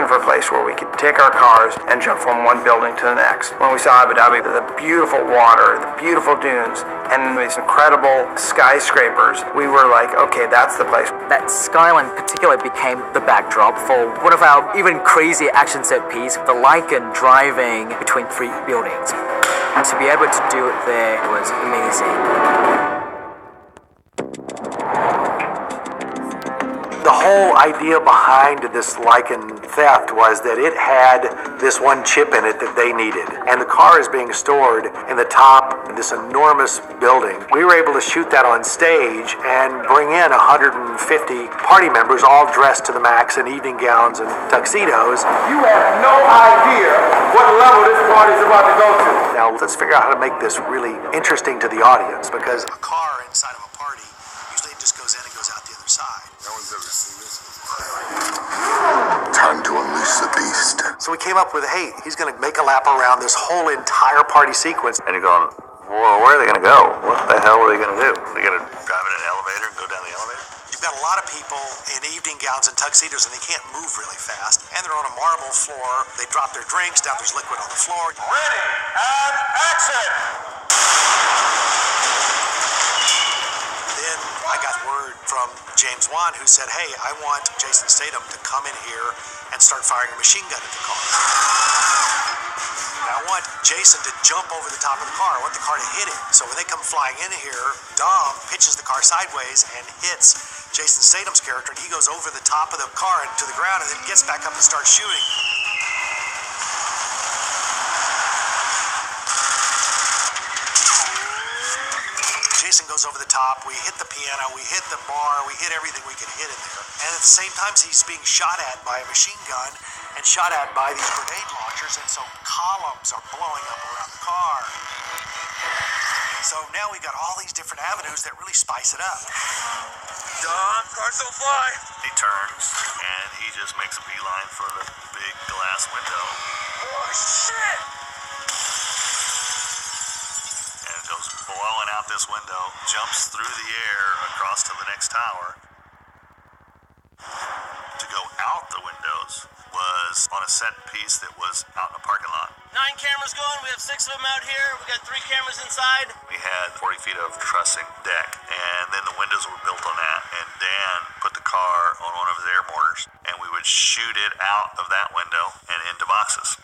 looking for a place where we could take our cars and jump from one building to the next. When we saw Abu Dhabi, the beautiful water, the beautiful dunes, and these incredible skyscrapers, we were like, okay, that's the place. That skyline particularly became the backdrop for one of our even crazier action set piece, the Lycan driving between 3 buildings. And to be able to do it there was amazing. The whole idea behind this Lycan theft was that it had this one chip in it that they needed. And the car is being stored in the top of this enormous building. We were able to shoot that on stage and bring in 150 party members all dressed to the max in evening gowns and tuxedos. You have no idea what level this party's about to go to. Now let's figure out how to make this really interesting to the audience, because a car inside of a party usually just goes in and goes out the other side. No one's ever seen this. Time to unleash the beast. So we came up with, hey, he's going to make a lap around this whole entire party sequence. And you're going, well, where are they going to go? What the hell are they going to do? Are they going to drive in an elevator and go down the elevator? You've got a lot of people in evening gowns and tuxedos, and they can't move really fast. And they're on a marble floor. They drop their drinks down. There's liquid on the floor. Ready and action! Then I got word from James Wan, who said, hey, I want Jason Statham to come in here and start firing a machine gun at the car. And I want Jason to jump over the top of the car. I want the car to hit him. So when they come flying in here, Dom pitches the car sideways and hits Jason Statham's character, and he goes over the top of the car and to the ground, and then gets back up and starts shooting. Jason goes over the top, we hit the piano, we hit the bar, we hit everything we could hit in there. And at the same time, he's being shot at by a machine gun and shot at by these grenade launchers, and so columns are blowing up around the car. So now we've got all these different avenues that really spice it up. Dom, cars don't fly. He turns, and he just makes a beeline for the big glass window. Oh, shit! And goes blowing out this window, jumps through the air across to the next tower. To go out the windows was on a set piece that was out in a parking lot. 9 cameras going, we have 6 of them out here, we got 3 cameras inside. We had 40 feet of trussing deck, and then the windows were built on that, and Dan put the car on one of his air mortars, and we would shoot it out of that window and into boxes.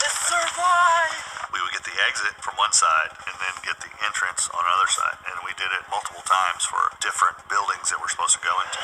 Let's survive! We would get the exit from one side and then get the entrance on the other side. And we did it multiple times for different buildings that we're supposed to go into.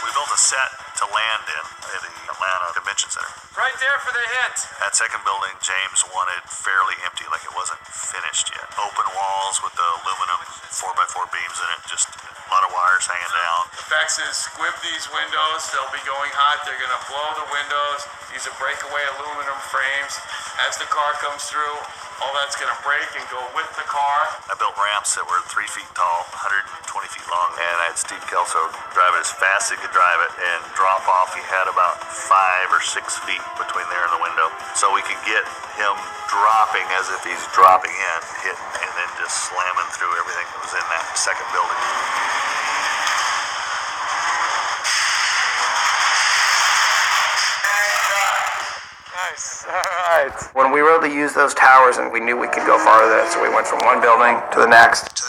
We built a set to land in at the Atlanta Convention Center. Right there for the hit. That second building, James wanted fairly empty, like it wasn't finished yet. Open walls with the aluminum 4x4 beams in it, just a lot of wires hanging down. Effects is squib these windows. They'll be going hot. They're going to blow the windows. These are breakaway aluminum frames. As the car comes through, all that's going to break and go with the car. I built ramps that were 3 feet tall, 120 feet long, and I had Steve Kelso drive it as fast as he could drive it, and drop off. He had about 5 or 6 feet between there and the window, so we could get him dropping as if he's dropping in, hitting, and then just slamming through everything that was in that second building. Nice. All right. When we were able to use those towers, and we knew we could go farther, so we went from one building to the next.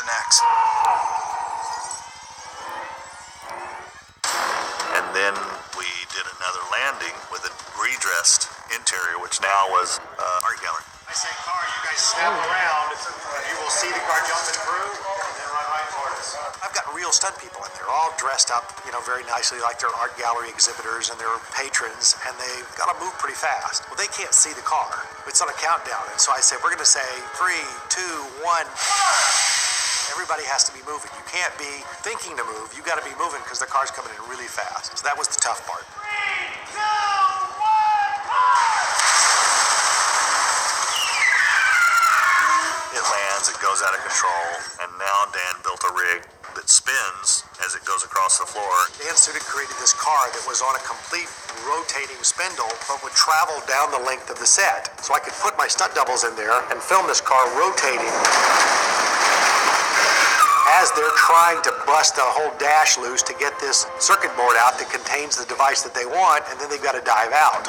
And then we did another landing with a redressed interior, which now was art gallery. I say car, you guys snap around, you will see the car jumping through, and then run right toward us. I've got real stunt people in there, all dressed up, very nicely like they're art gallery exhibitors and they're patrons, and they've got to move pretty fast. Well, they can't see the car. It's on a countdown, and so I say, we're going to say 3, 2, 1. Everybody has to be moving. You can't be thinking to move. You got to be moving because the car's coming in really fast. So that was the tough part. 3, 2, 1. It lands, it goes out of control, and now Dan built a rig that spins as it goes across the floor. Dan Sudik created this car that was on a complete rotating spindle, but would travel down the length of the set. So I could put my stunt doubles in there and film this car rotating as they're trying to bust the whole dash loose to get this circuit board out that contains the device that they want, and then they've got to dive out.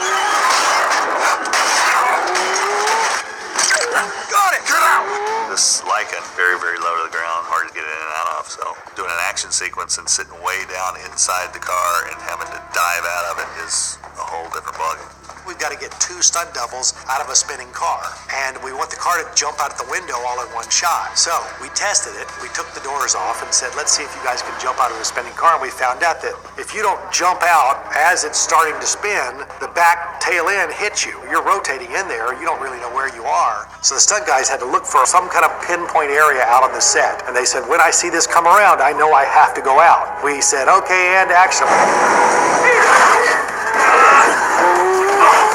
Got it! Get out! This Lycan, very, very low to the ground, hard to get in and out of, so doing an action sequence and sitting way down inside the car and having to dive out of it is a whole different ballgame. We've got to get 2 stunt doubles out of a spinning car, and we want the car to jump out at the window all in one shot. So we tested it. We took the doors off and said, let's see if you guys can jump out of a spinning car. And we found out that if you don't jump out as it's starting to spin, the back tail end hits you. You're rotating in there. You don't really know where you are. So the stunt guys had to look for some kind of pinpoint area out on the set. And they said, when I see this come around, I know I have to go out. We said, okay, and action.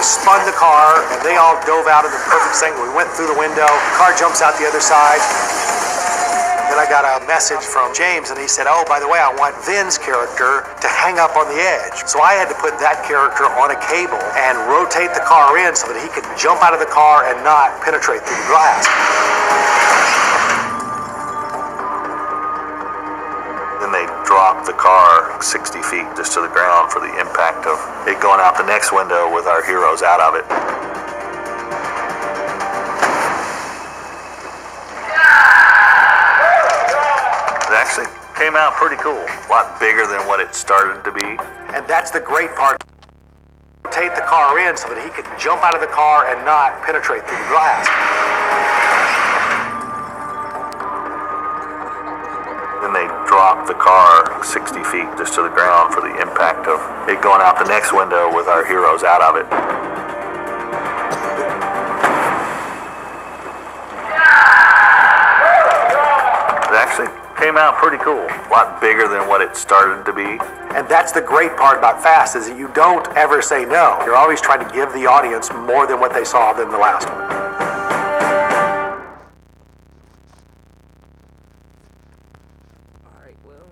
Spun the car, and they all dove out in the perfect angle. We went through the window, the car jumps out the other side. Then I got a message from James, and he said, oh, by the way, I want Vin's character to hang up on the edge. So I had to put that character on a cable and rotate the car in so that he could jump out of the car and not penetrate through the glass. They dropped the car 60 feet just to the ground for the impact of it going out the next window with our heroes out of it. It actually came out pretty cool. A lot bigger than what it started to be. And that's the great part. Rotate the car in so that he could jump out of the car and not penetrate through the glass. They dropped the car 60 feet just to the ground for the impact of it going out the next window with our heroes out of it. It actually came out pretty cool. A lot bigger than what it started to be. And that's the great part about Fast, is that you don't ever say no. You're always trying to give the audience more than what they saw than the last one. Alright, well,